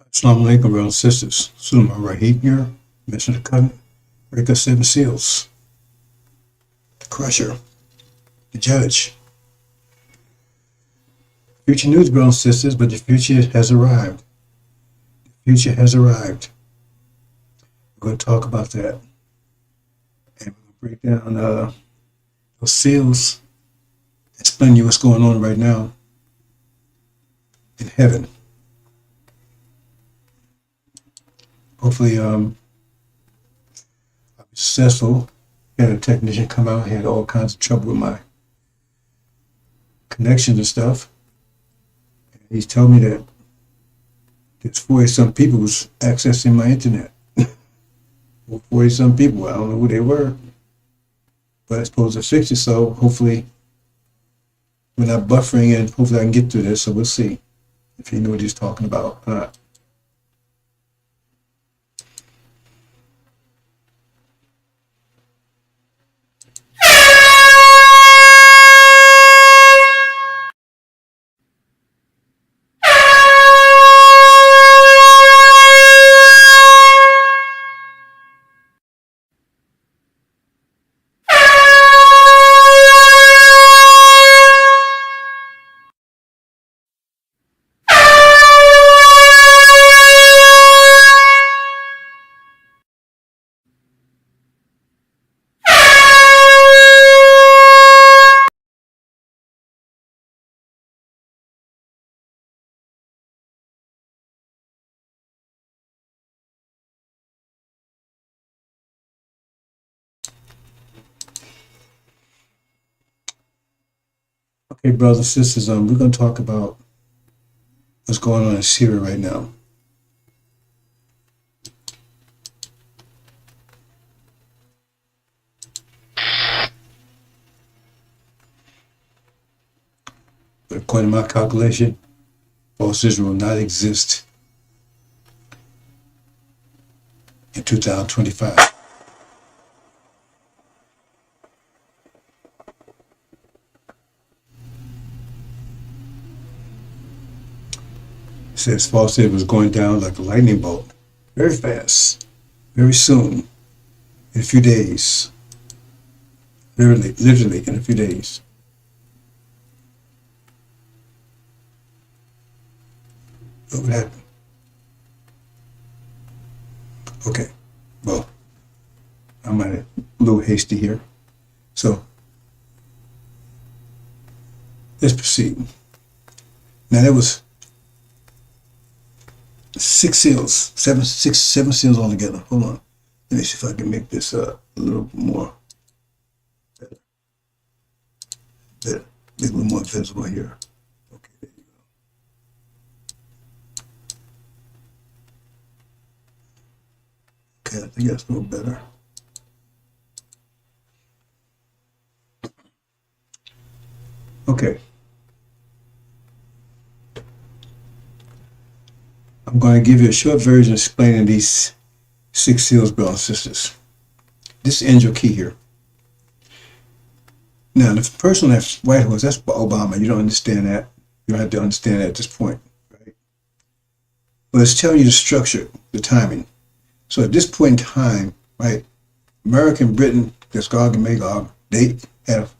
Assalamu alaikum, brothers and sisters. Suleiman Rahid here. Mission to Covenant. Break us 7 seals. The Crusher. The Judge. Future news, brothers and sisters, but the future has arrived. The future has arrived. We're going to talk about that. And we're going to break down those seals. Explain to you what's going on right now in heaven. Hopefully, I'll be successful. Had a technician come out, had all kinds of trouble with my connections and stuff. And he's told me that there's 40-some people was accessing my internet. 40-some people. I don't know who they were, but I'm supposed to fix it. So hopefully, we're not buffering, and hopefully I can get through this. So we'll see if he knew what he's talking about or not. Okay, brothers and sisters, we're going to talk about what's going on in Syria right now. But according to my calculation, false Israel will not exist in 2025. It says false Israel was going down like a lightning bolt, very fast, very soon, in a few days. Literally in a few days. What would happen? Okay, well, I'm a little hasty here. So, let's proceed. Now, there was 6 seals, seven seals altogether. Hold on. Let me see if I can make this a little more better. Make it a little more visible here. Okay, there you go. Okay, I think that's a little better. Okay. I'm going to give you a short version explaining these 6 seals, brothers and sisters. This is angel key here. Now, the person that's White Horse, that's Obama. You don't understand that. You don't have to understand that at this point, right? But it's telling you the structure, the timing. So at this point in time, right, America and Britain, that's Gog and Magog, they have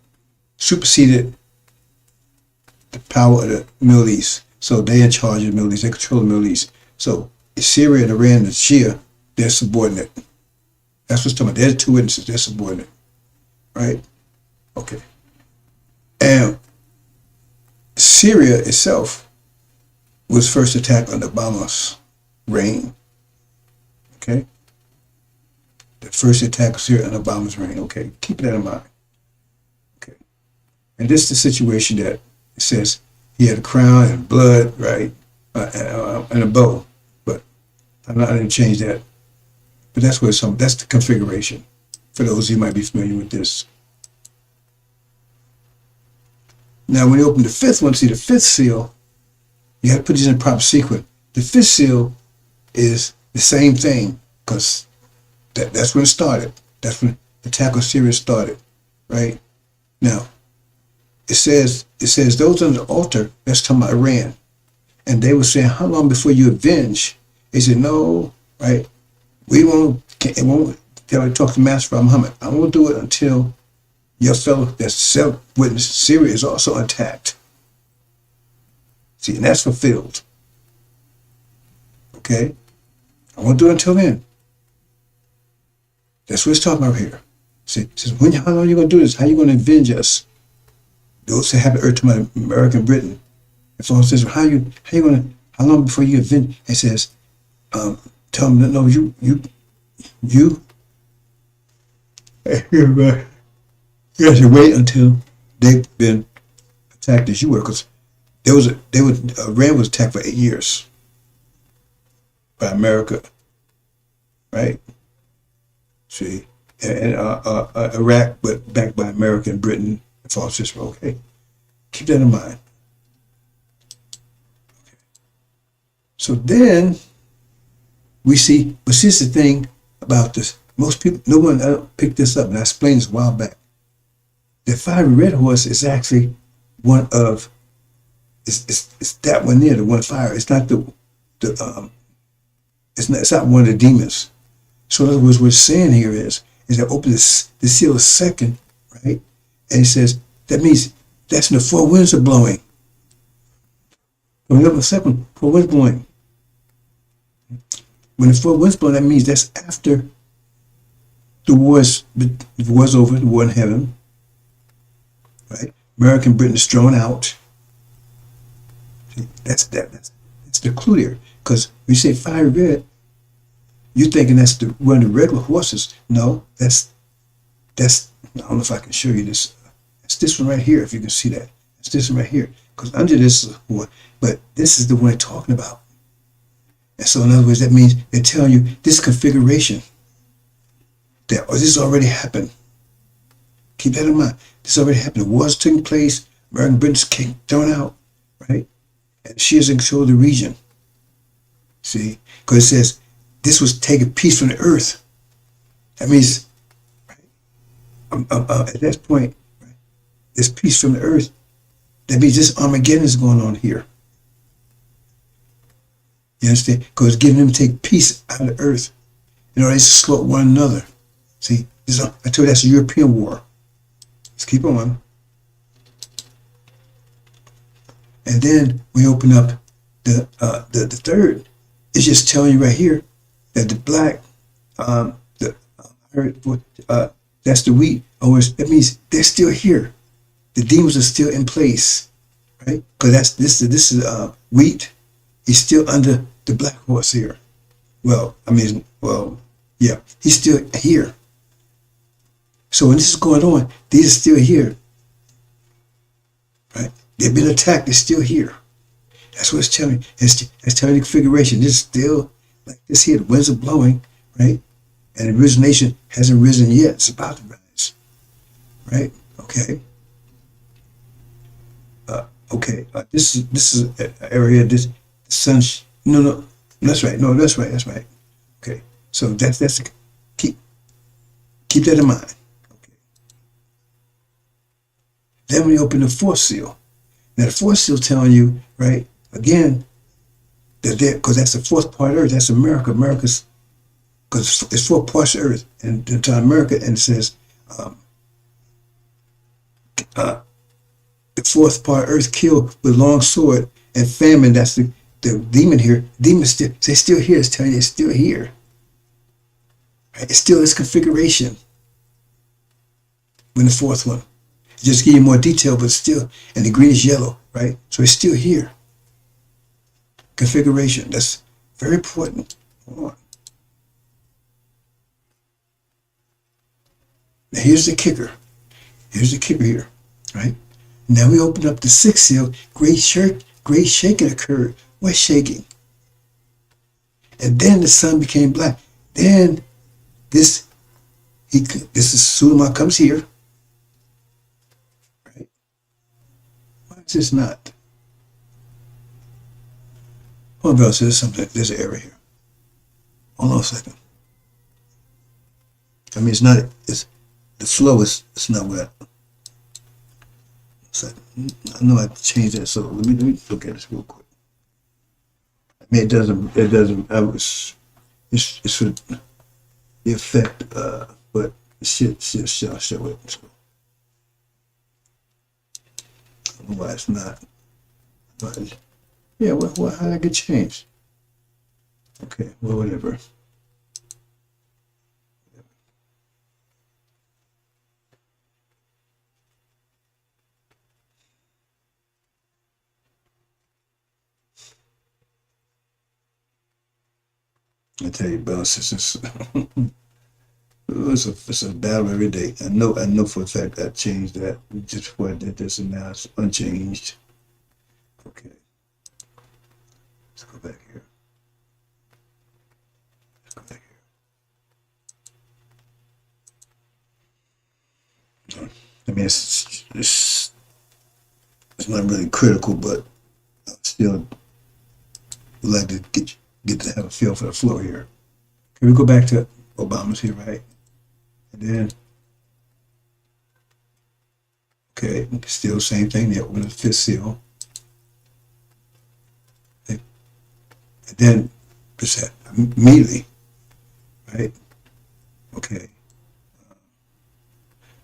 superseded the power of the Middle East. So they're in charge of the Middle East. They control the Middle East. So Syria and Iran and Shia, they're subordinate. That's what's talking about. They're the 2 witnesses. They're subordinate, right? Okay. And Syria itself was first attacked under Obama's reign. Okay. The first attack of Syria under Obama's reign. Okay. Keep that in mind. Okay. And this is the situation that it says he had a crown and blood, right? And a bow. But I didn't change that. But that's what it's on. That's the configuration. For those who might be familiar with this. Now, when you open the 5th one, see the 5th seal, you have to put these in proper sequence. The 5th seal is the same thing, because that's when it started. That's when the attack on Syria started, right? Now, it says those on the altar, that's talking about Iran. And they were saying, how long before you avenge? He said, no, right? We won't, it won't talk to Master Muhammad. I won't do it until your fellow that's self-witness Syria is also attacked. See, and that's fulfilled. Okay? I won't do it until then. That's what it's talking about here. See, says, how long are you going to do this? How are you going to avenge us? Those that have the earth to my American Britain. And so it says, how long before you avenge? It says, tell them that, no, you have to wait until they've been attacked as you were, because Iran was attacked for 8 years by America, right? See, and Iraq, but backed by America and Britain and false system. Okay, keep that in mind. Okay. So then we see, but here's the thing about this. Most people, no one picked this up, and I explained this a while back. The fiery red horse is actually one of, it's that one there, the one fire. It's not it's not one of the demons. So in other words, what it's saying here is that open the seal a second, right? And it says, that means that's when the four winds are blowing. When you open the second, four winds blowing. When the four winds blow, that means that's after the war's over, the war in heaven, right? American Britain is thrown out. See, that's the clue there. Because when you say fiery red, you're thinking that's one of the regular horses. No, that's I don't know if I can show you this. It's this one right here, if you can see that. It's this one right here. Because under this one, but this is the one they're talking about. And so in other words, that means they're telling you this configuration, that this already happened. Keep that in mind. This already happened. The war's taking place. American Britain's thrown out, right? And she is in control of the region. See? Because it says, this was taking peace from the earth. That means, right, at that point, right, this peace from the earth, that means this Armageddon is going on here. You understand? Because it's giving them to take peace out of the earth in order to slow one another. See, I told you that's a European war. Let's keep on. And then we open up the third. It's just telling you right here that the black, that's the wheat. That means they're still here. The demons are still in place, right? Because this is wheat. He's still under the black horse here. Yeah, he's still here. So when this is going on, these are still here, right? They've been attacked. They're still here. That's what it's telling me. It's telling the configuration. This is still like this here. The winds are blowing, right? And the origination hasn't risen yet. It's about to rise, right? Okay. This is an area. The sun. No. That's right. No, that's right. That's right. Okay. So that's keep that in mind. Okay. Then we open the fourth seal. Now the fourth seal telling you, right? Again, that because that's the fourth part of Earth. That's America. America's, because it's 4 parts of Earth, and to America, and it says the fourth part of Earth killed with long sword and famine. That's the demon here. Demons they're still here. It's telling you it's still here. Right? It's still this configuration. When the fourth one, just give you more detail, but still, and the green is yellow, right? So it's still here. Configuration. That's very important. Hold on. Now here's the kicker. Here's the kicker here, right? Now we open up the sixth seal. Great shaking occurred. What shaking? And then the sun became black. Then this is Suleiman comes here. Right? Why is this not? Oh, Bill says something. There's an error here. Hold on a second. I mean, it's not. It's the flow is. It's not what. I know I have to change that. So let me look at this real quick. mean, it's for the effect, but she'll show it. So, I don't know why it's not. But, yeah, how did I get changed? Okay, well, whatever. I tell you, brothers and sisters, it's a battle every day. I know for a fact I changed that just before I did this, and now it's unchanged. Okay, let's go back here. Let's go back here. I mean, it's not really critical, but I still would like to get to have a feel for the flow here. Can we go back to Obama's here, right? And then, okay, still same thing. They open the fifth seal. And then, immediately, right? Okay.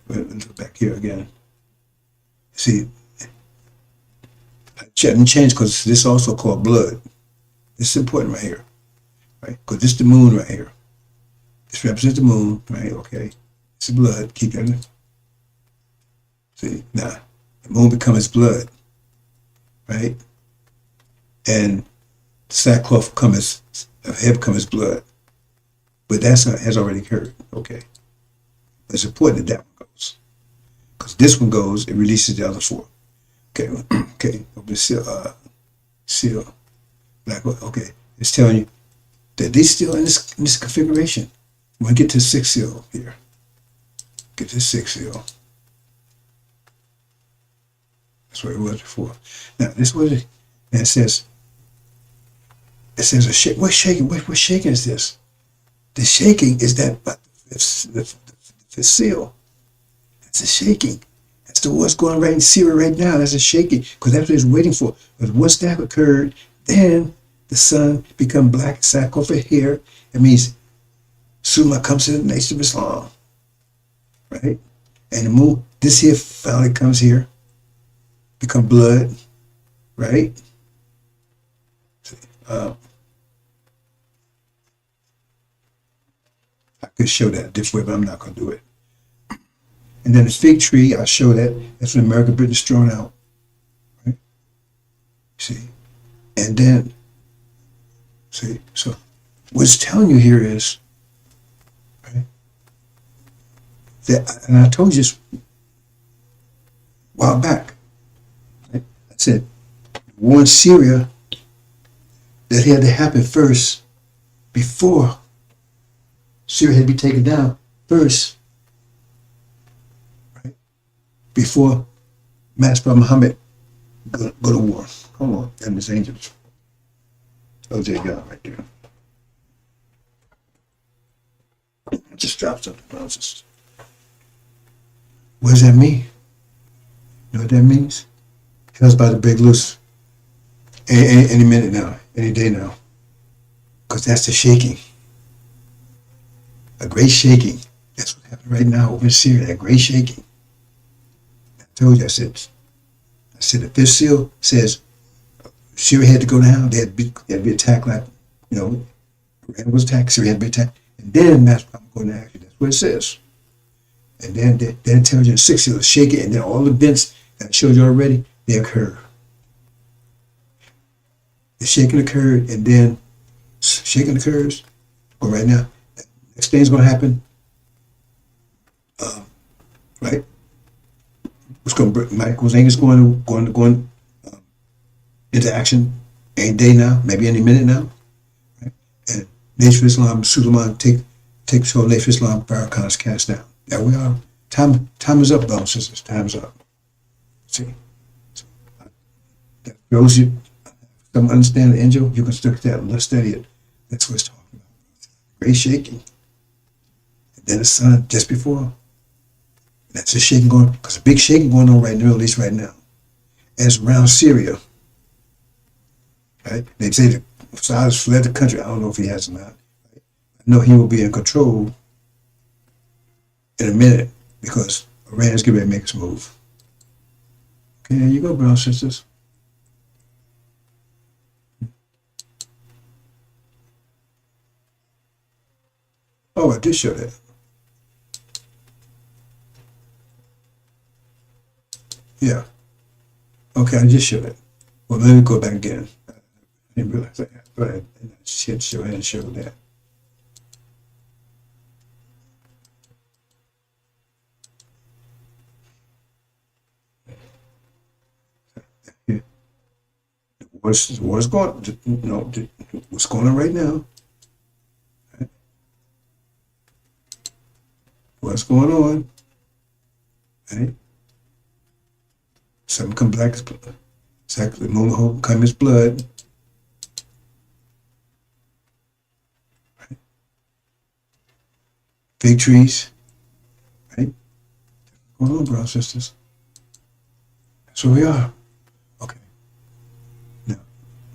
Let's go back here again. See, I didn't change because this is also called blood. This is important right here, right? Because this is the moon right here. This represents the moon, right? Okay. It's blood. Keep that. See, now the moon becomes blood, right? And sackcloth becomes head becomes blood. But that has already occurred. Okay. But it's important that one goes. Because this one goes, it releases the other four. Okay. Okay. Open the seal. Like, okay. It's telling you that they're still in this configuration. When we get to the sixth seal here. Get to the sixth seal. That's where it was before. Now, this was it. And it says a shake. What's shaking? What shaking is this? The shaking is that the fifth seal. That's a shaking. That's the what's going right in Syria right now. That's a shaking. Because that's what it's waiting for. But once that occurred, then the sun become black, sackcloth of hair. It means Suma comes to the nation of Islam. Right? And the moon, this here finally comes here. Become blood. Right? I could show that a different way, but I'm not going to do it. And then the fig tree, I'll show that. That's when America, Britain is thrown out. Right? See? And then, see? So, what it's telling you here is, right? That, and I told you this a while back. Right? I said, war in Syria, that had to happen first before Syria had to be taken down first, right? Before Master Muhammad go to war. Hold on, and his angels. OJ God right there. I just dropped something. What does that mean? You know what that means? Hell's about to break loose any minute now, any day now. Because that's the shaking. A great shaking. That's what's happening right now over in Syria, that great shaking. I told you, I said the fifth seal says Syria had to go down, they had to be attacked like, Iran was attacked, Syria had to be attacked, and then that's I'm going to action. That's what it says. And then it tells you the sixth seal is shaking, and then all the events that I showed you already, they occur. The shaking occurred, and then shaking occurs. Go right now. Next thing's going to happen. Right? What's going to Michael's angels going into action any day now, maybe any minute now. Right? And Nation of Islam, Suleiman takes whole Nation of Islam, Farrakhan is cast down. There we are. Time is up, brothers and sisters. Time's up. See? So, that shows you. Don't understand the angel, you can stick that and let's study it. That's what it's talking about. Great shaking. And then the sun just before. That's a shaking going, because a big shaking going on right in the Middle East right now. And it's around Syria. Right? They say that Assad has fled the country. I don't know if he has or not. I know he will be in control in a minute because Iran is getting ready to make its move. Okay, there you go, brothers and sisters. Oh, I did show that. Yeah. Okay, I just showed it. Well, let me go back again. I didn't realize that. But I should show that. Yeah. What's going? No, what's going on right now? What's going on? Right? Something come black as blood. Exactly. The moon hope come as blood. Right? Victories. Right? What's going on, brothers and sisters? That's where we are. Okay. Now,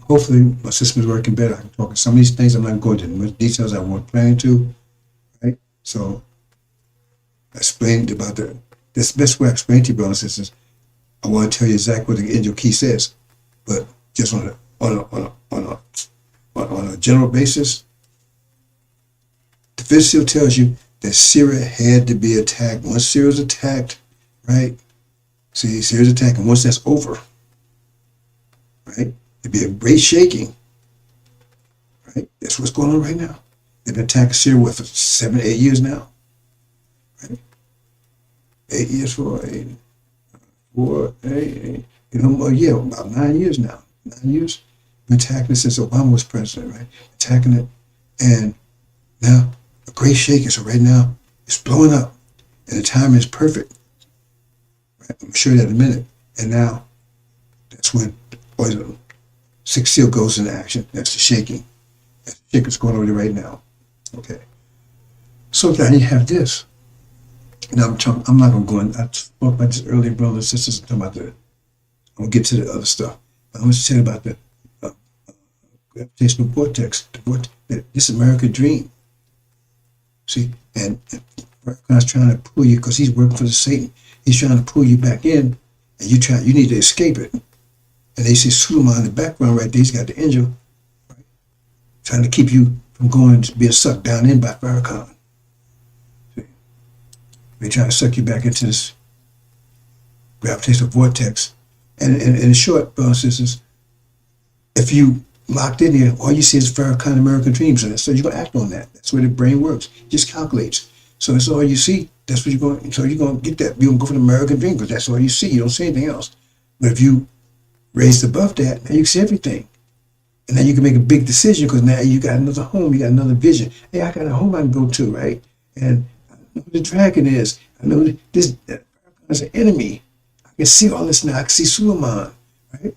hopefully my system is working better. I can talk some of these things. I'm not going into details I wasn't planning to. Right? So I explained about this best way I explain to you, brothers and sisters. I want to tell you exactly what the angel key says, but just on a general basis, the fifth seal tells you that Syria had to be attacked. Once Syria's attacked, right? See, Syria's attacked, and once that's over, right? It'd be a great shaking, right? That's what's going on right now. They've been attacking Syria for 7, 8 years now, right? 8 years for 8. About 9 years now. 9 years. Been attacking it since Obama was president, right? Attacking it. And now a great shaking. So right now it's blowing up. And the timing is perfect. Right? I'm sure that in a minute. And now that's when the sixth seal goes into action. That's the shaking. That's the shaking that's going on right now. Okay. So now you have this. Now I'm not going to go in. I spoke about this earlier, brothers and sisters. I'm talking about I'm going to get to the other stuff. But I'm going to say about the gravitational vortex, this American dream. See, and God's trying to pull you because he's working for the Satan. He's trying to pull you back in, and you need to escape it. And they see Suleiman in the background right there. He's got the angel, right, trying to keep you from going to being sucked down in by Farrakhan. They try to suck you back into this gravitational vortex. And in short, brothers and sisters, if you locked in here, all you see is Farrakhan American dreams. So you're going to act on that. That's where the brain works. It just calculates. So that's all you see. That's what you're going. So you're going to get that. You're going to go for the American dream because that's all you see. You don't see anything else. But if you raised above that, now you can see everything. And then you can make a big decision because now you got another home. You got another vision. Hey, I got a home I can go to, right? And I know who the dragon is. I know this is an enemy. I can see all this now. I can see Suleiman, right?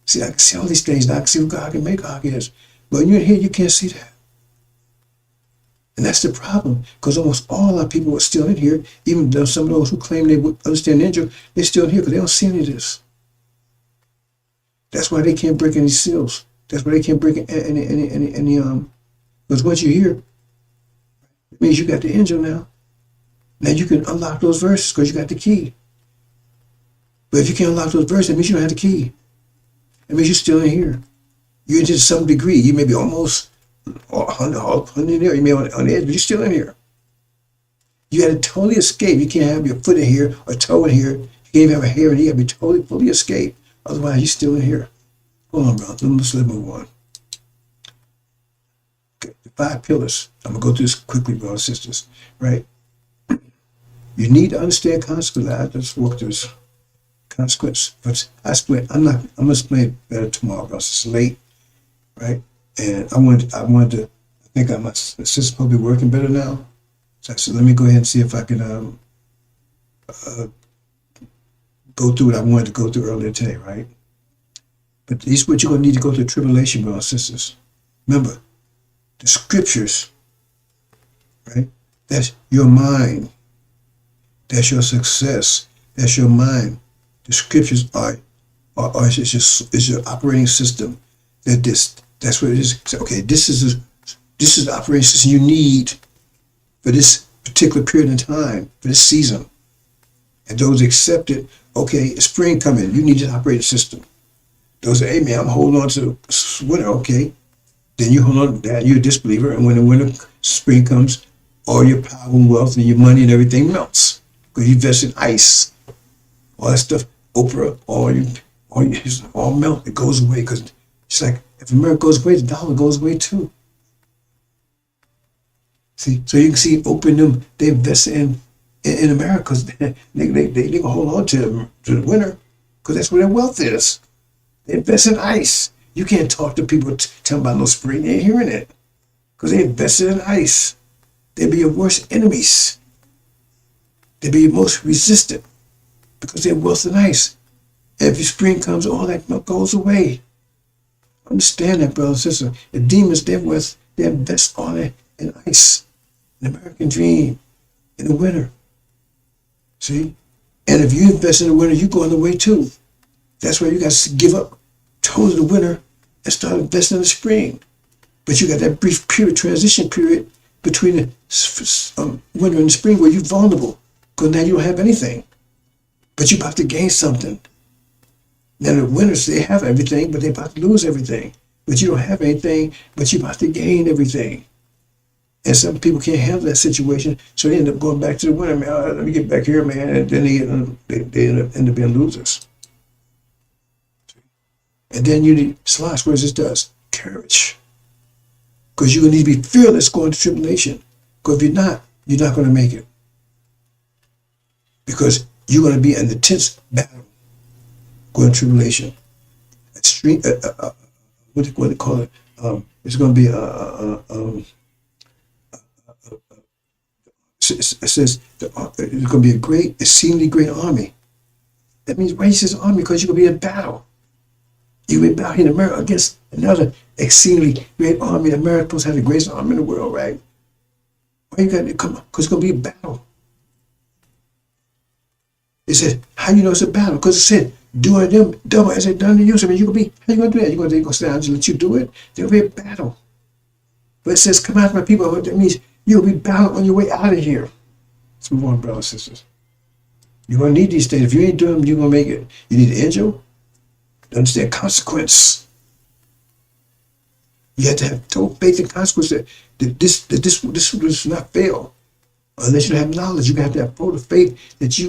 See, I can see all these things now. I can see who God can make God is. But when you're here, you can't see that. And that's the problem, because almost all our people are still in here, even though some of those who claim they would understand ninja, they're still in here because they don't see any of this. That's why they can't break any seals. That's why they can't break any because once you're here, it means you got the angel now. Now you can unlock those verses because you got the key. But if you can't unlock those verses, it means you don't have the key. It means you're still in here. You're to some degree. You may be almost 100 there. You may be on the edge, but you're still in here. You got to totally escape. You can't have your foot in here or toe in here. You can't even have a hair in here. You got to be totally, fully escape. Otherwise, you're still in here. Hold on, bro. Let's move on. Okay, the 5 pillars. I'm going to go through this quickly, brothers and sisters. Right? You need to understand consequence. I just walk through this consequence. But I explain. I'm going to explain it better tomorrow, brothers. It's late. Right? And I wanted to, I think my system's probably working better now. So I said, let me go ahead and see if I can go through what I wanted to go through earlier today, right? But this is what you're going to need to go through tribulation, brothers and sisters. Remember, the scriptures, right? That's your mind. That's your success. That's your mind. The scriptures is your operating system. They're That's what it is. So, okay, this is the operating system you need for this particular period of time, for this season. And those accept it, okay, spring coming, you need this operating system. Those are, hey man, I'm holding on to winter, okay. Then you hold on to that, you're a disbeliever, and when the winter, spring comes, all your power and wealth and your money and everything melts. Because you invest in ice. All that stuff, Oprah, all melt, it goes away. Because it's like, if America goes away, the dollar goes away too. See, so you can see Oprah and them, they invest in America because they can hold on to the winter because that's where their wealth is. They invest in ice. You can't talk to people tell them about no spring. They ain't hearing it because they invested in ice. They'd be your worst enemies. They'd be your most resistant because they're wealth in ice. Every spring comes, all that milk goes away. Understand that, brother and sister. The demons, they invest all that in ice, an American dream, in the winter. See? And if you invest in the winter, you go on the way too. That's why you got to give up totally the winter and start investing in the spring. But you got that brief period, transition period between the winter and the spring where you're vulnerable because now you don't have anything. But you're about to gain something. Now the winners, they have everything, but they're about to lose everything. But you don't have anything, but you're about to gain everything. And some people can't handle that situation, so they end up going back to the winner. Man, let me get back here, man. And then they end up being losers. And then you need slots. What this does? Courage. Because you're going to need to be fearless going to tribulation. Because if you're not going to make it. Because you're going to be in an intense battle going to tribulation. Extreme, what do they call it? It's going to be it says it's going to be a exceedingly great army. That means why he says army? Because you're going to be in battle. You're going to be battling in America against another exceedingly great army. America's have the greatest army in the world, right? Why you got to come on? Because it's going to be a battle. It said, how you know it's a battle? Because it said, do it them double as it done to you. So I mean, how you going to do that? You're going to sit down and let you do it? There'll be a battle. But it says, come out, my people. That means you'll be battling on your way out of here. Let's move on, brothers and sisters. You're going to need these things. If you ain't doing them, you're going to make it. You need an angel to understand consequence. You have to have total faith and consequence that this will not fail. Unless you have knowledge, you have to have total faith that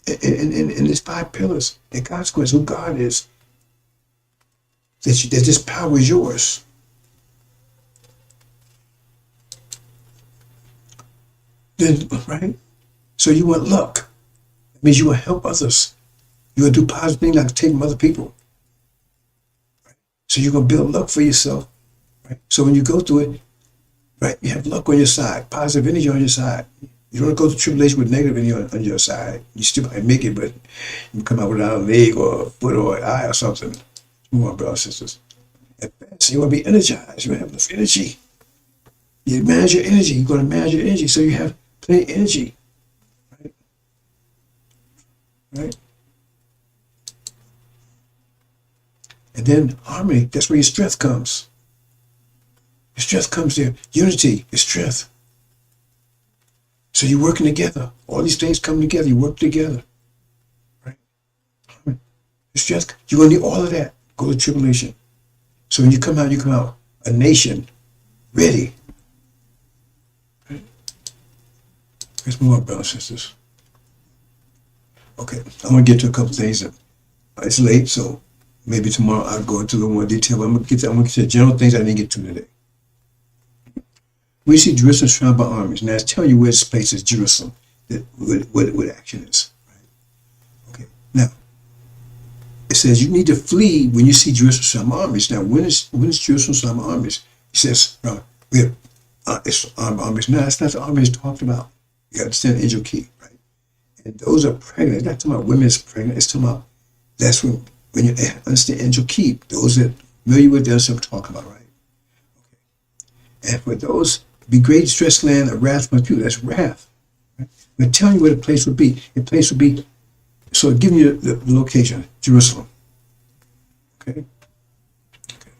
in these 5 pillars and consequence, who God is, that this power is yours. Then, right? So you want luck. It means you want to help others. You're going to do positive things like take from other people. Right? So you're going to build luck for yourself. Right? So when you go through it, right, you have luck on your side, positive energy on your side. You don't go through tribulation with negative energy on your side. You still might make it, but you come out without a leg or a foot or an eye or something. Move on, brothers and sisters. So you want to be energized. You want to have enough energy. You manage your energy. You're going to manage your energy so you have plenty of energy. Right? Right? And then harmony, that's where your strength comes. Your strength comes there. Unity is strength. So you're working together. All these things come together. You work together. Right? Your strength, you're going to need all of that. Go to tribulation. So when you come out a nation ready. Right? Let's move on, brothers and sisters. Okay, I'm going to get to a couple things. It's late, so maybe tomorrow I'll go into a little more detail. But I'm going to get to the general things I didn't get to today. We see Jerusalem surrounded by armies. Now, it's telling you where this place is, Jerusalem, what action is. Right? Okay. Now, it says you need to flee when you see Jerusalem surrounded by armies. Now, when is Jerusalem surrounded by armies? It says, it's armies. Now, that's not the armies talked about. You got to understand the angel key, right? And those are pregnant. It's not talking about women that's pregnant. It's talking about, that's when you understand angel key. Those that are familiar with this, I'm talking about, right? Okay. And for those, be great distress land of wrath from people. That's wrath. Right? I'm telling you where the place would be. The place would be, so giving you the location, Jerusalem. Okay? Okay.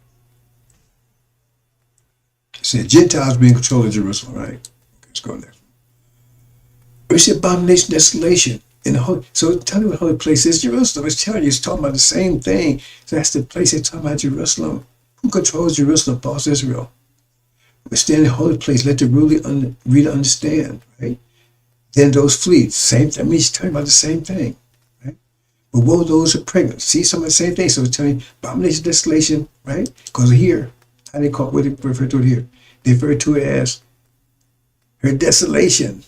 said Gentiles being in control of Jerusalem, right? Okay, let's go next. We said abomination, desolation in the holy. So tell me what holy place is. Jerusalem. It's telling you, it's talking about the same thing. So that's the place they're talking about, Jerusalem. Who controls Jerusalem? Paul says Israel. We stand in the holy place. Let the reader understand, right? Then those flee. Same thing. I mean, he's talking about the same thing, right? But woe those who are pregnant. See some of the same thing. So it's telling you abomination, desolation, right? Because here, how they call what they refer to it here? They refer to it as her desolation.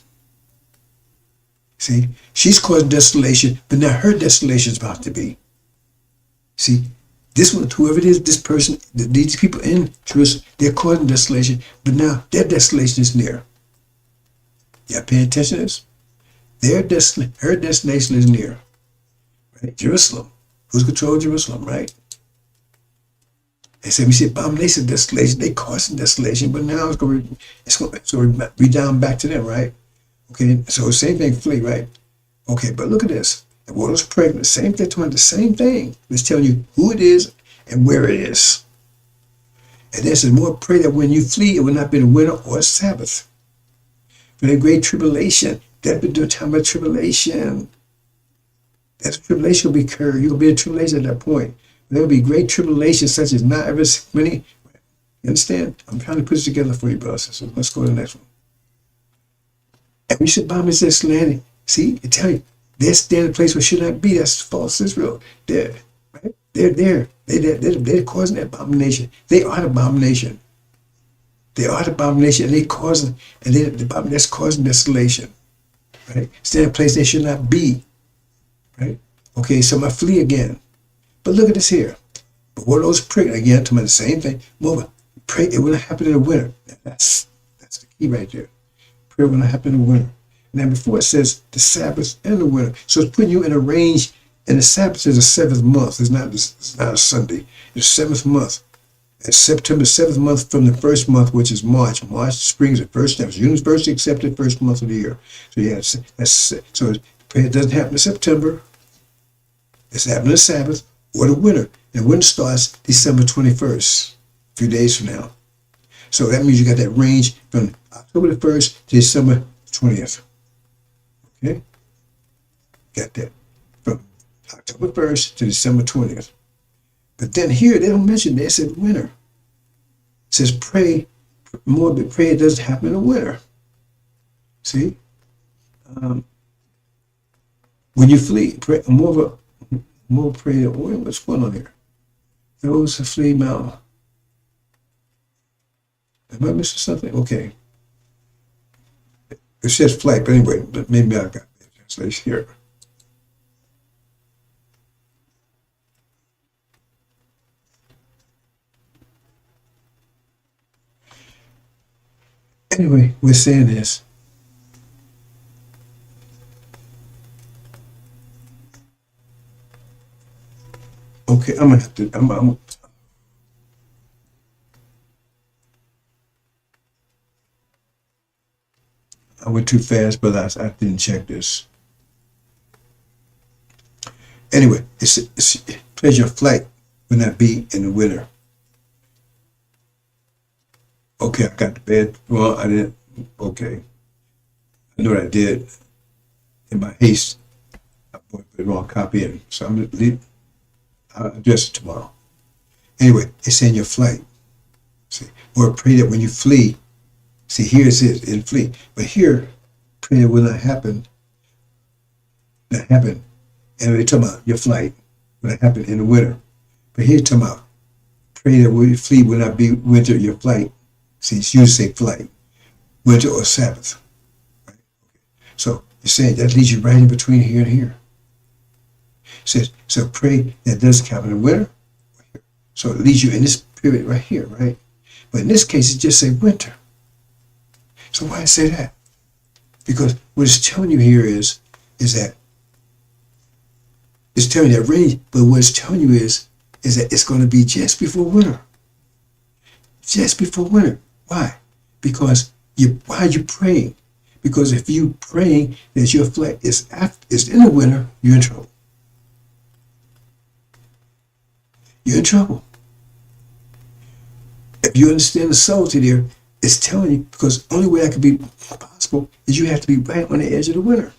See, she's causing desolation, but now her desolation is about to be. See, this one, whoever it is, this person, these people in Jerusalem, they're causing desolation, but now their desolation is near. Y'all paying attention to this? Her destination is near. Right? Jerusalem. Who's controlling Jerusalem, right? They said we see abomination, desolation. They causing desolation, but now it's going to redound back to them, right? Okay, so same thing, flee, right? Okay, but look at this. The water's pregnant. Same thing, talking about the same thing. It's telling you who it is and where it is. And this is more pray that when you flee, it will not be a winter or a Sabbath. For the great tribulation, that be the time of tribulation. That tribulation will be occurred. You'll be in tribulation at that point. There will be great tribulation such as not ever many. You understand? I'm trying to put this together for you, brothers. So let's go to the next one. And we should bomb this land. See, it tell you, they're standing in a place where should not be. That's false Israel. They're right. They're there. They're causing that abomination. They are the abomination. They are the abomination, and they causing, and they the abomination that's causing desolation. Right? Stand in a place they should not be. Right? Okay, so I flee again. But look at this here. But what are those pregnant again? To me, the same thing. Move. Pray it will not happen in the winter. That's the key right there. Prayer will not happen in the winter. Now before it says the Sabbath and the winter. So it's putting you in a range, and the Sabbath is the seventh month. It's not a Sunday. It's seventh month. It's September, seventh month from the first month, which is March. March, spring is the first step. June's first accepted first month of the year. So yeah, so prayer doesn't happen in September. It's happening in the Sabbath or the winter. And winter starts December 21st, a few days from now. So that means you got that range from October the 1st to December 20th. Okay? Got that. From October 1st to December 20th. But then here, they don't mention that. It said winter. It says pray more, but pray it doesn't happen in the winter. See? When you flee, pray more pray. What's going on here? Those who flee mountain. Am I missing something? Okay. It says flight, but anyway, maybe I got the translation here. Anyway, we're saying this. Okay, I'm gonna have to. I went too fast, but I didn't check this. Anyway, it's pleasure flight will not be in the winter. Okay, I got the bed. Well, I didn't. Okay, I know what I did. In my haste, I put the wrong copy in. So I'm gonna leave. I'll address it tomorrow. Anyway, it's in your flight. See, or pray that when you flee. See, here it is in flee. But here, prayer will not happen. Not happen. And we're talking about your flight will not happen in the winter. But here talking about pray that when you flee will not be winter, your flight. See, it's usually say flight. Winter or Sabbath. Right? Okay. So you're saying that leads you right in between here and here. It says, so pray that doesn't happen in the winter. So it leads you in this period right here, right? But in this case, it just say winter. So why I say that? Because what it's telling you here is that it's telling you that range, but what it's telling you is that it's going to be just before winter. Just before winter. Why? Because why are you praying? Because if you praying that your flight is in the winter, you're in trouble. You're in trouble. If you understand the subtlety there, It's telling you, because the only way that could be possible is you have to be right on the edge of the winter.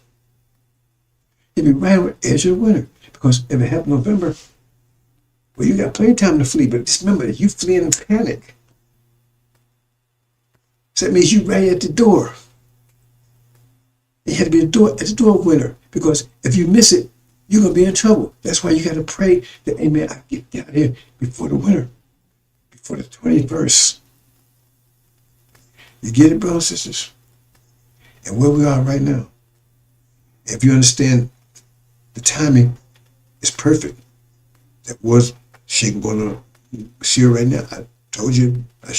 You be right on the edge of the winter. Because if it happened in November, well, you got plenty of time to flee, but just remember, you flee in a panic. So that means you right at the door. You have to be at the door of winter, because if you miss it, you're going to be in trouble. That's why you got to pray that, amen, I get out here before the winter, before the 21st. You get it, brothers and sisters? And where we are right now, if you understand the timing is perfect. That was shaking going on here right now. I told you, I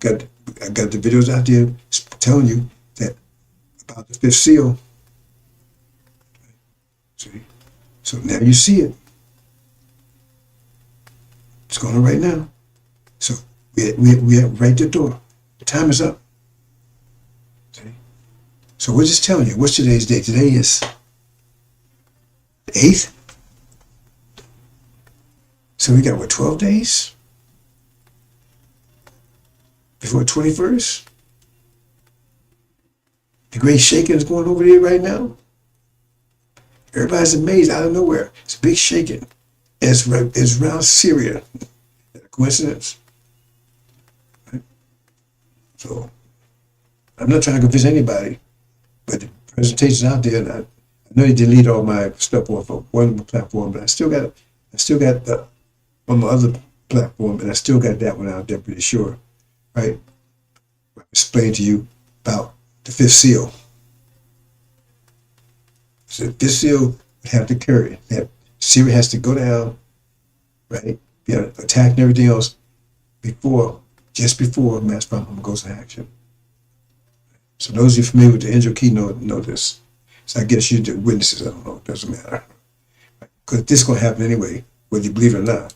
got the videos out there telling you that about the fifth seal. See? So now you see it. It's going on right now. So we're right at the door. The time is up. See? So we're just telling you, what's today's date? Today is the 8th. So we got, what, 12 days? Before 21st? The great shaking is going over there right now. Everybody's amazed out of nowhere. It's a big shaking. It's around Syria. Coincidence? Right? So, I'm not trying to convince anybody, but the presentation's out there, and I know they delete all my stuff off of one platform, but I still got the on my other platform, and I still got that one out there, pretty sure, right? I explained to you about the fifth seal. So this seal would have to carry it. That Syria has to go down, right? Be attacked and everything else just before mass bombing goes into action. So those of you familiar with the angel key know this. So I guess you the witnesses, I don't know, it doesn't matter. Because this is going to happen anyway, whether you believe it or not.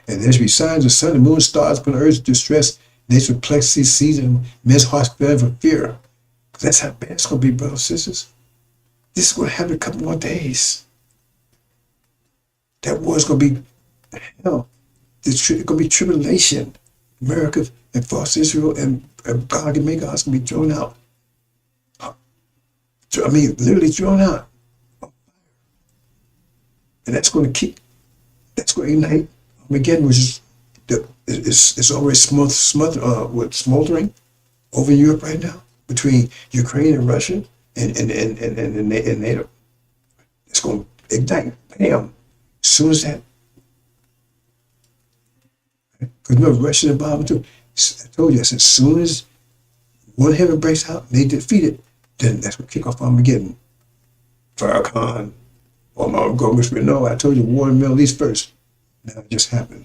And there should be signs of sun, and moon, stars upon earth, distress, nature, perplexity, season, men's hearts failing for fear. Because that's how bad it's going to be, brothers and sisters. This is going to happen in a couple more days. That war is going to be hell. There's going to be tribulation. America and false Israel and Gog and Magog is going to be thrown out. I mean, literally thrown out. And that's going to ignite Armageddon, which is it's already smoldering over Europe right now between Ukraine and Russia and NATO. It's going to ignite. Bam. As soon as that. Because remember, Russia and Bob too. I told you, I said, as soon as one heaven breaks out, they defeat it, then that's going to kick off Armageddon. Farrakhan, all my governments will know. I told you, war in the Middle East first. Now it just happened.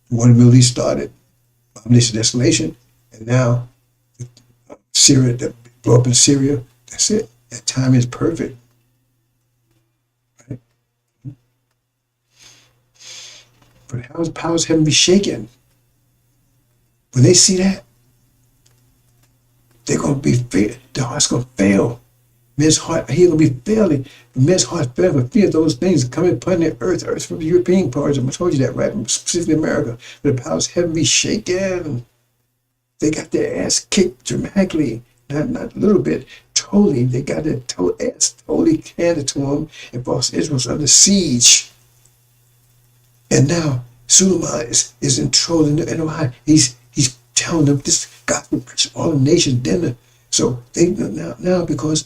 The war in the Middle East started. Abomination, desolation, and now Syria, that blow up in Syria. That's it. That time is perfect. Right? But how is powers heaven be shaken? When they see that, they're going to be fear. Their heart's going to fail. Men's heart, he's going to be failing. Men's heart fail for fear of those things coming upon the earth from the European parts. I told you that, right? Specifically America. But the powers heaven be shaken. They got their ass kicked dramatically. Not a little bit. Totally. They got their ass totally handed to them. And false Israel's under siege. And now Suleiman is in trouble. And he's telling them this gospel preaching all the nations dinner. So they now because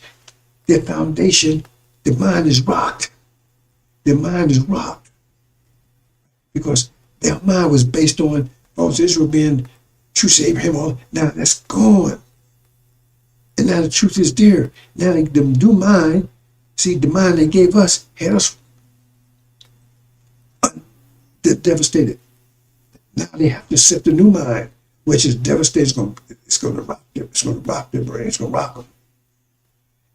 their foundation, their mind is rocked. Their mind is rocked. Because their mind was based on false Israel being true to Abraham. Now that's gone. And now the truth is there. Now the new mind, see, the mind they gave us had us devastated. Now they have to accept the new mind, which is devastating. It's going to rock them. It's going to rock their brain. It's going to rock them.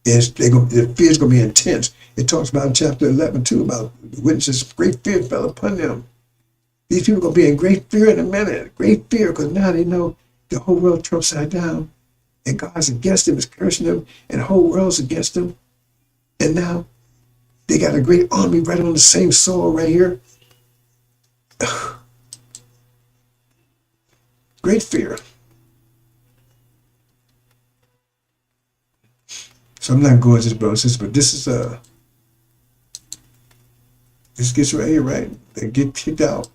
The fear is going to be intense. It talks about in chapter 11 too about the witnesses. Great fear fell upon them. These people are going to be in great fear in a minute. Great fear, because now they know the whole world turned upside down, and God's against them, is cursing them, and the whole world's against them. And now they got a great army right on the same soil right here. Great fear. So I'm not going to this, brothers and sisters, but this is this gets ready, right? They get kicked out,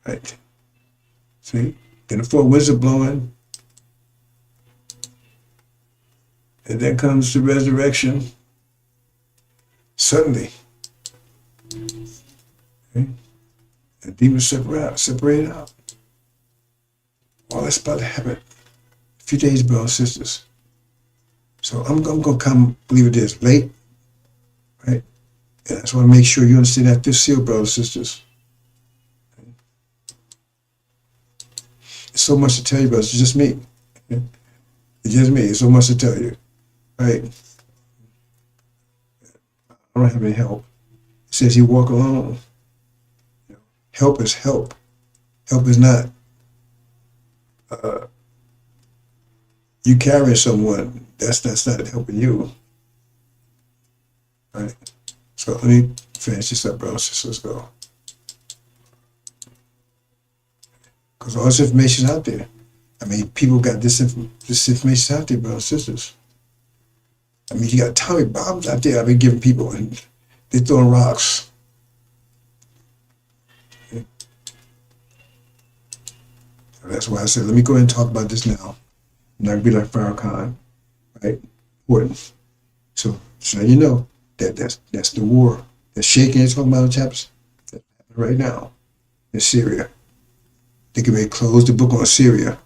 right? See, then the four winds are blowing, and then comes the resurrection. Suddenly, okay? The demons separate out. All that's about to happen. A few days, brothers and sisters. So I'm gonna come, believe it is, late, right? And I just want to make sure you understand that fifth seal, brothers and sisters. It's so much to tell you, brothers. It's just me. It's just me. It's so much to tell you, right? I don't have any help. It says you walk alone. Help is help. Help is not you carrying someone. That's not helping you, right? So let me finish this up, brothers and sisters. Let's go. Because all this information is out there. I mean, people got this information out there, brothers and sisters. I mean, you got Tommy bombs out there I've been giving people, and they're throwing rocks. Okay. So that's why I said, let me go ahead and talk about this now. I'm not going to be like Farrakhan, right? Important. So now you know that's the war. That's shaking is talking about chapters that's happening right now in Syria. They can really close the book on Syria,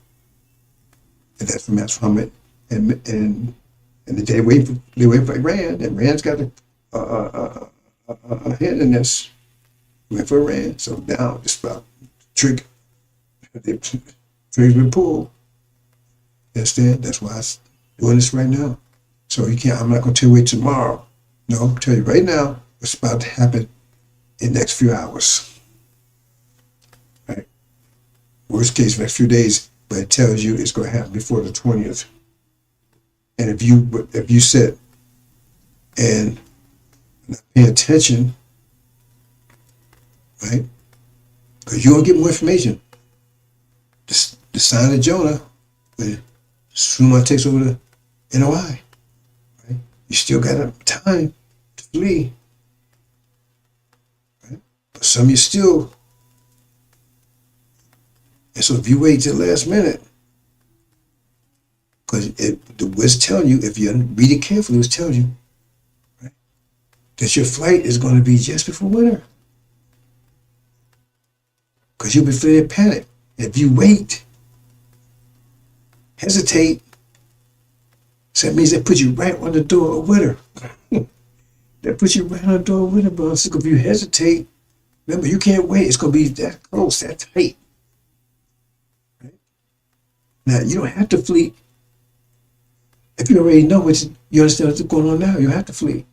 and that's from it. And they wait for Iran, and Iran's got a hand in this. Wait for Iran, so now it's about trigger. The trigger's been pulled. You understand? That's why I'm doing this right now. So you can't. I'm not going to tell you wait tomorrow. No, I'm tell you right now what's about to happen in the next few hours. Right? Worst case, next few days, but it tells you it's going to happen before the 20th. And if you sit and not pay attention, right? Because you're gonna get more information. The sign of Jonah, when soon takes over the NOI, right? You still got time to flee, right? But some of you still. And so if you wait till the last minute, because the word's telling you, if you read it carefully, it's telling you, right, that your flight is going to be just before winter. Because you'll be feeling in panic. If you wait, hesitate, so that means they put you right on the door of winter. They put you right on the door of winter, bro. So if you hesitate, remember, you can't wait. It's going to be that close, that tight. Right? Now, you don't have to flee. If you already know you understand what's going on now, you have to flee.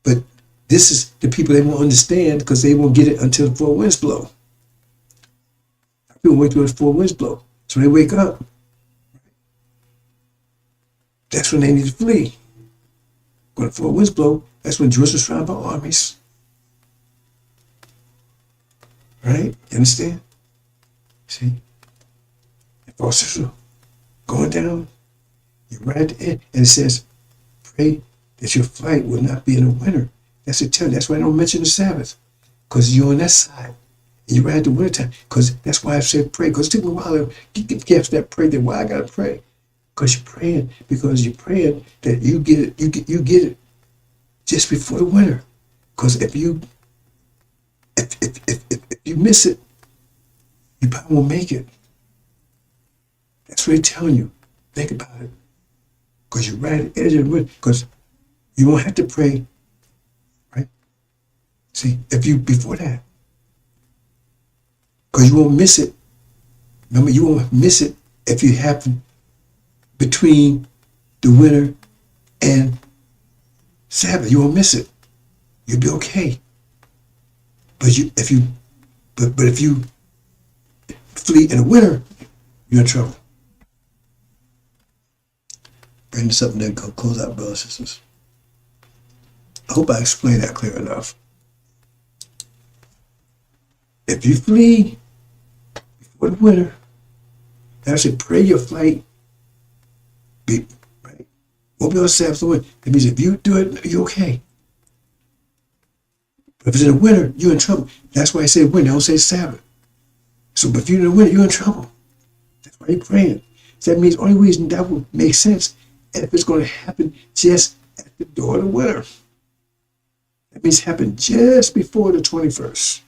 But this is the people they won't understand because they won't get it until the four winds blow. People wait till the four winds blow. So when they wake up, that's when they need to flee. When the four winds blow, that's when Jerusalem's surrounded by armies. Right? You understand? See? If forces going down, you're right at the end. And it says, pray that your flight will not be in the winter. That's it. That's why I don't mention the Sabbath. Because you're on that side. And you're right at the winter time. Because that's why I said pray. Because it took me a while to get past that prayer. Then why I got to pray? Because you're praying. Because you're praying that you get it. You get it just before the winter. Because if you miss it, you probably won't make it. That's what they're telling you. Think about it. Because you're right at the edge of the winter. Because you won't have to pray, right? See, if you before that. Because you won't miss it. Remember, you won't miss it if you happen between the winter and Sabbath. You won't miss it. You'll be okay. But if you flee in the winter, you're in trouble. Bring this up and then close out, brothers and sisters. I hope I explained that clear enough. If you flee before the winter, and I said, pray your flight, be right. Won't be on Sabbath or winter. That means if you do it, you're okay. But if it's in the winter, you're in trouble. That's why I say winter, I don't say Sabbath. So, but if you're in the winter, you're in trouble. That's why you're praying. So that means the only reason that would make sense if it's going to happen just at the door of the winter. That means happen just before the 21st.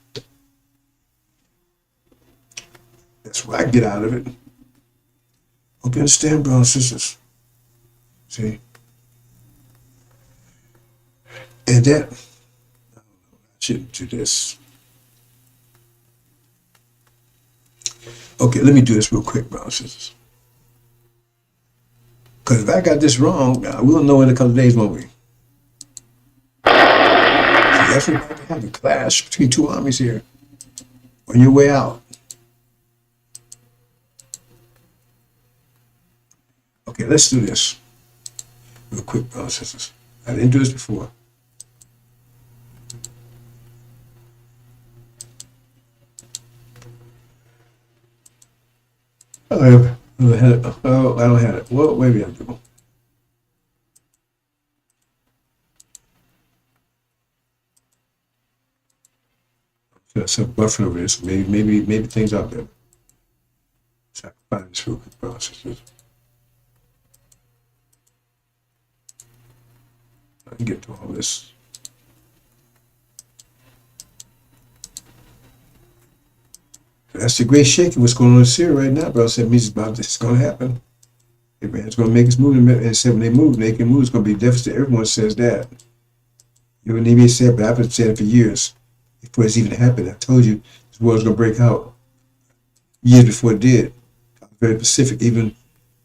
That's what I get out of it. Hope you understand, brothers and sisters. See? And that, I shouldn't do this. Okay, let me do this real quick, brothers and sisters. Because if I got this wrong, we'll know in a couple of days, won't we? See, that's what might have a clash between two armies here on your way out. Okay, let's do this real quick, brothers and sisters. I didn't do this before. I don't have it. Well, maybe I do. Got some buffering over this. Maybe things are better. So I can find this real quick, brothers and sisters. I can get to all this. That's the great shaking. What's going on in Syria right now, bro? That means it's going to happen. Abraham's going to make his move, and said when they move, making moves, going to be devastating. Everyone says that. You know what Nehemiah said, but I've been saying it for years before it's even happened. I told you this war was going to break out years before it did. I was very specific, even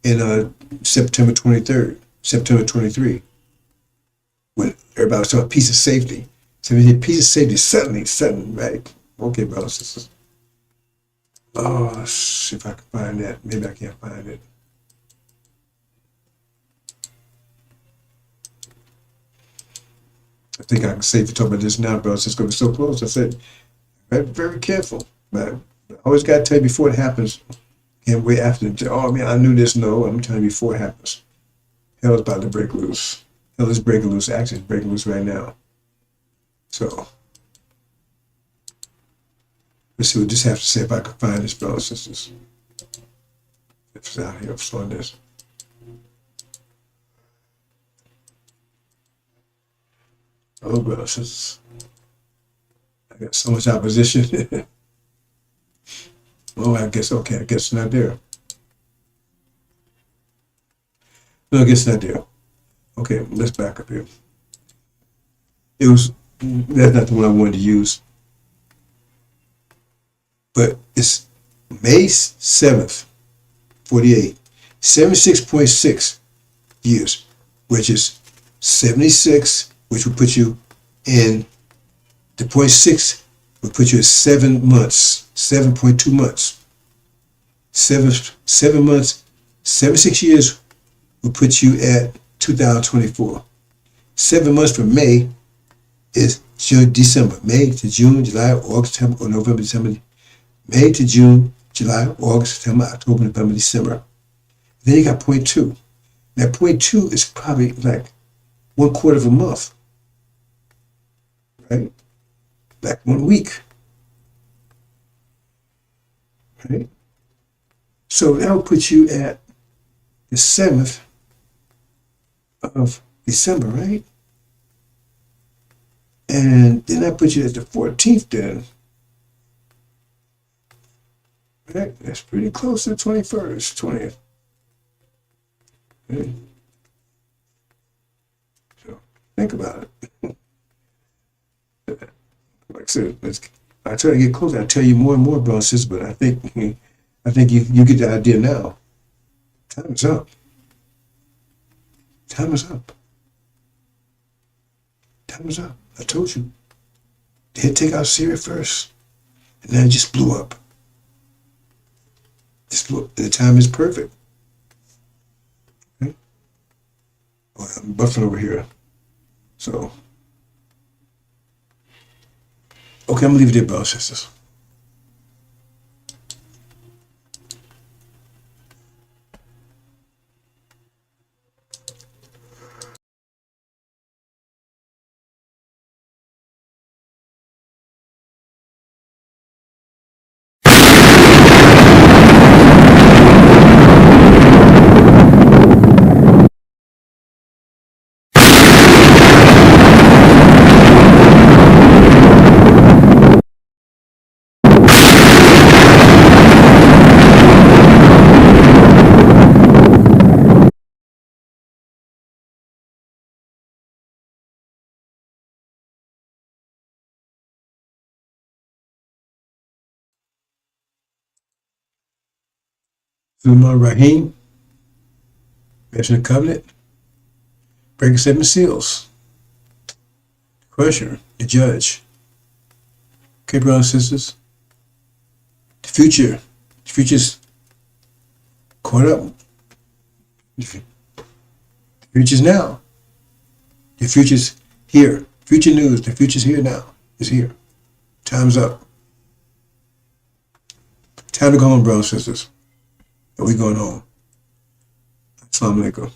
in September 23rd, September 23, when everybody was talking about peace of safety. So when you peace of safety, suddenly, right? Okay, brothers and sisters. Oh, let's see if I can find that. Maybe I can't find it. I think I can safely talk about this now, bro. It's going to be so close. I said, very, very careful. But I always got to tell you before it happens. Can't wait after it. Oh, man, I knew this. No, I'm telling you before it happens. Hell is about to break loose. Hell is breaking loose. Actually, it's breaking loose right now. So, let's see what this has to say if I can find this, brothers and sisters. If it's out here, I'm on this. Oh, brothers and sisters. I got so much opposition. Oh, I guess it's not there. No, I guess it's not there. Okay, let's back up here. That's not the one I wanted to use. But it's May 7th, 48, 76.6 years, which is 76, which would put you in the 0.6 would put you at 7 months, 7.2 months. 7 months, 76 years would put you at 2024. 7 months from May is December. May to June, July, August, September, or November, December. May to June, July, August, September, October, November, December. Then you got 0.2. Now 0.2 is probably like 1/4 of a month, right? Like 1 week, right? So that will put you at the 7th of December, right? And then that puts you at the 14th then. Right? That's pretty close to the 21st, 20th. Right? So think about it. Like I said, I try to get closer. I tell you more and more, brothers and sisters, but I think you get the idea now. Time is up. Time is up. Time is up. I told you. They had to take out Syria first, and then it just blew up. And the time is perfect. Okay? Oh, I'm buffering over here. So, okay, I'm gonna leave it there, brothers and sisters. Zulman Rahim, mention the covenant, breaking seven seals, crusher, the judge. Okay, brothers and sisters, the future's caught up. The future's now. The future's here. Future news, the future's here now. It's here. Time's up. Time to go home, brothers and sisters. And we going home. Assalamu alaikum.